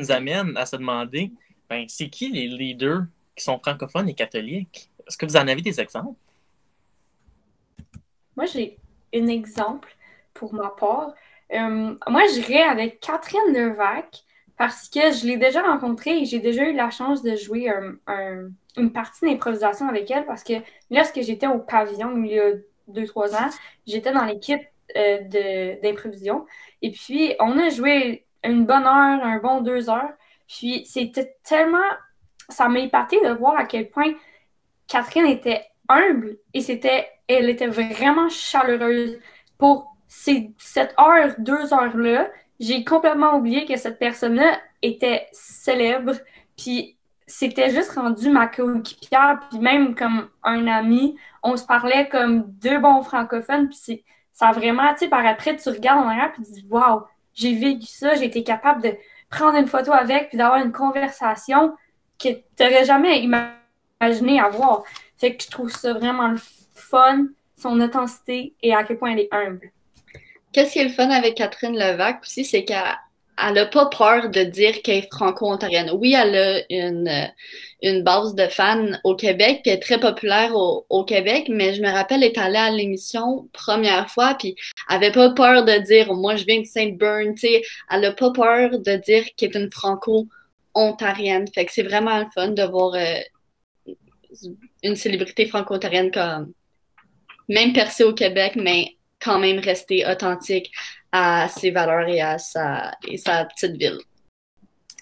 nous amène à se demander, ben, c'est qui les leaders qui sont francophones et catholiques? Est-ce que vous en avez des exemples? Moi, j'ai un exemple pour ma part. Moi, j'irais avec Catherine Levac parce que je l'ai déjà rencontrée et j'ai déjà eu la chance de jouer une partie d'improvisation avec elle parce que lorsque j'étais au pavillon il y a 2, 3 ans, j'étais dans l'équipe d'improvision. Et puis, on a joué une bonne heure, un bon 2 heures. Puis, c'était tellement... Ça m'a épaté de voir à quel point Catherine était humble et elle était vraiment chaleureuse. Pour cette heure, 2 heures-là, j'ai complètement oublié que cette personne-là était célèbre. Puis c'était juste rendu ma coéquipière, puis même comme un ami. On se parlait comme deux bons francophones. Puis ça a vraiment, tu sais, par après, tu regardes en arrière, puis tu dis, waouh, j'ai vécu ça, j'ai été capable de prendre une photo avec, puis d'avoir une conversation que tu n'aurais jamais imaginé avoir. Fait que je trouve ça vraiment le fun, son authenticité et à quel point elle est humble. Qu'est-ce qui est le fun avec Catherine Levac aussi, c'est qu'elle n'a pas peur de dire qu'elle est franco-ontarienne. Oui, elle a une base de fans au Québec, puis elle est très populaire au Québec, mais je me rappelle, elle est allée à l'émission première fois, puis elle avait pas peur de dire, moi, je viens de Saint-Bern, tu sais, elle n'a pas peur de dire qu'elle est une franco-ontarienne. Fait que c'est vraiment le fun de voir une célébrité franco-ontarienne comme même percée au Québec, mais quand même rester authentique à ses valeurs et sa petite ville.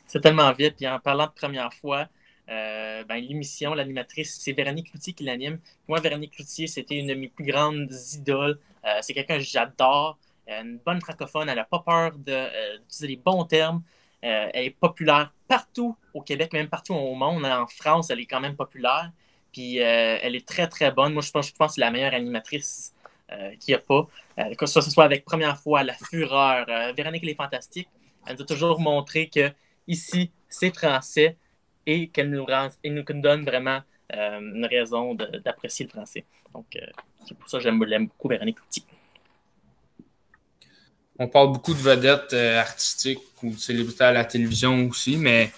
C'est tellement vite. Puis en parlant de première fois, ben, l'émission, l'animatrice, c'est Véronique Cloutier qui l'anime. Moi, Véronique Cloutier, c'était une de mes plus grandes idoles. C'est quelqu'un que j'adore. Une bonne francophone. Elle n'a pas peur d'utiliser les bons termes. Elle est populaire partout au Québec, même partout au monde. En France, elle est quand même populaire. Puis elle est très, très bonne. Moi, je pense que c'est la meilleure animatrice qu'il n'y a pas. Que ce soit avec Première fois, La Fureur. Véronique, elle est fantastique. Elle nous a toujours montré que ici, c'est français et qu'elle nous donne vraiment une raison d'apprécier le français. Donc, c'est pour ça que j'aime beaucoup Véronique Cloutier. On parle beaucoup de vedettes artistiques ou de célébrités à la télévision aussi, mais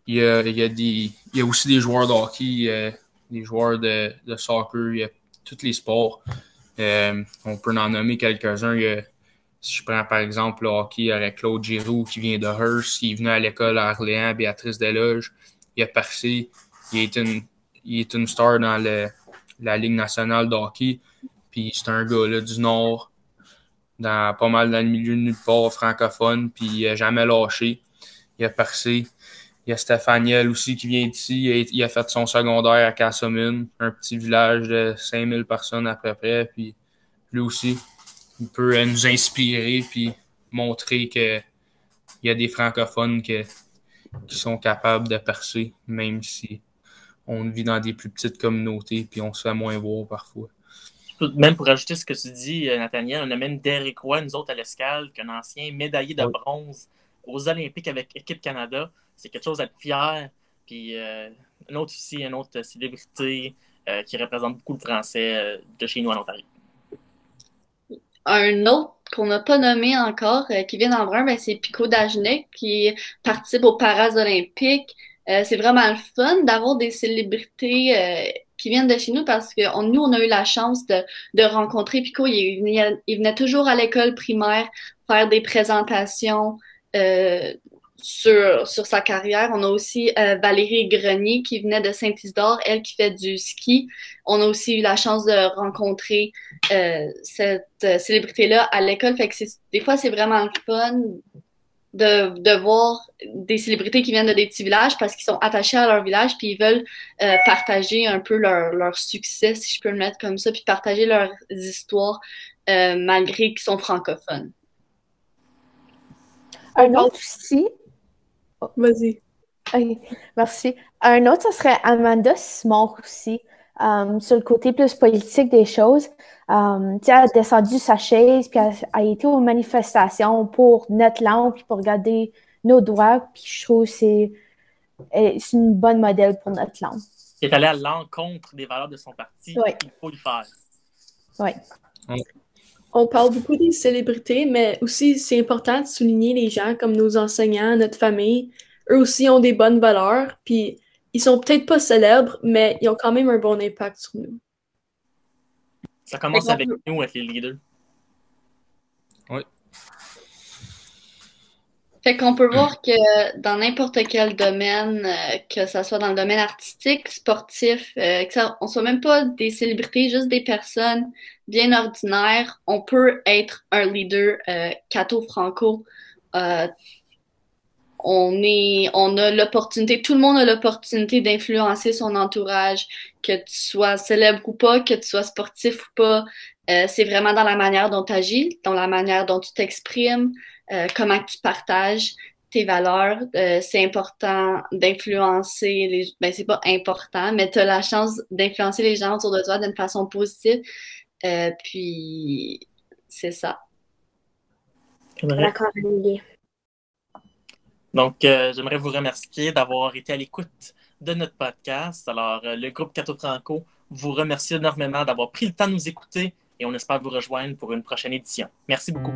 il y a aussi des joueurs de hockey, des joueurs de soccer, il y a tous les sports. On peut en nommer quelques-uns. Si je prends par exemple le hockey avec Claude Giroux qui vient de Hearst, il est venu à l'école à Orléans, Béatrice Desloges, il a percé, il est une star dans la Ligue nationale de hockey. Puis c'est un gars là, du Nord, pas mal dans le milieu de nulle part francophone, puis il n'a jamais lâché. Il a percé. Il y a Stéphaniel aussi qui vient d'ici. Il a fait son secondaire à Cassamune, un petit village de 5000 personnes à peu près. Puis lui aussi, il peut nous inspirer puis montrer qu'il y a des francophones qui sont capables de percer, même si on vit dans des plus petites communautés puis on se fait moins voir parfois. Même pour ajouter ce que tu dis, Nathaniel, on a même Derek Roy, nous autres à l'escale, qu'un ancien médaillé de bronze aux Olympiques avec Équipe Canada. C'est quelque chose d'être fier. Puis un autre aussi, une autre célébrité qui représente beaucoup le français de chez nous en Ontario. Un autre qu'on n'a pas nommé encore, qui vient d'en brun, ben, c'est Pico Dagenet, qui participe aux Paralympiques. C'est vraiment le fun d'avoir des célébrités qui viennent de chez nous parce que nous, on a eu la chance de rencontrer Pico. Il venait toujours à l'école primaire faire des présentations sur sa carrière. On a aussi Valérie Grenier qui venait de Saint-Isidore, elle qui fait du ski. On a aussi eu la chance de rencontrer cette célébrité-là à l'école. Fait que des fois, c'est vraiment le fun de voir des célébrités qui viennent de des petits villages parce qu'ils sont attachés à leur village puis ils veulent partager un peu leur succès, si je peux le mettre comme ça, puis partager leurs histoires malgré qu'ils sont francophones. Un autre aussi. Vas-y. Okay, merci. Un autre, ça serait Amanda Simon aussi, sur le côté plus politique des choses. Elle a descendu sa chaise, puis elle a été aux manifestations pour notre langue, puis pour garder nos droits, puis je trouve que c'est une bonne modèle pour notre langue. Il est allé à l'encontre des valeurs de son parti. Oui. Il faut le faire. Oui. on parle beaucoup des célébrités, mais aussi c'est important de souligner les gens comme nos enseignants, notre famille. Eux aussi ont des bonnes valeurs, puis ils sont peut-être pas célèbres, mais ils ont quand même un bon impact sur nous. Ça commence avec nous, avec les leaders. Oui. Fait qu'on peut voir que dans n'importe quel domaine, que ça soit dans le domaine artistique, sportif, on soit même pas des célébrités, juste des personnes bien ordinaires, on peut être un leader catho-franco. On a l'opportunité, tout le monde a l'opportunité d'influencer son entourage, que tu sois célèbre ou pas, que tu sois sportif ou pas. C'est vraiment dans la manière dont tu agis, dans la manière dont tu t'exprimes, comment tu partages tes valeurs. C'est important d'influencer ben, c'est pas important, mais tu as la chance d'influencer les gens autour de toi d'une façon positive. Puis, c'est ça. D'accord, Amélie. Donc, j'aimerais vous remercier d'avoir été à l'écoute de notre podcast. Alors, le groupe Cato Franco vous remercie énormément d'avoir pris le temps de nous écouter et on espère vous rejoindre pour une prochaine édition. Merci beaucoup.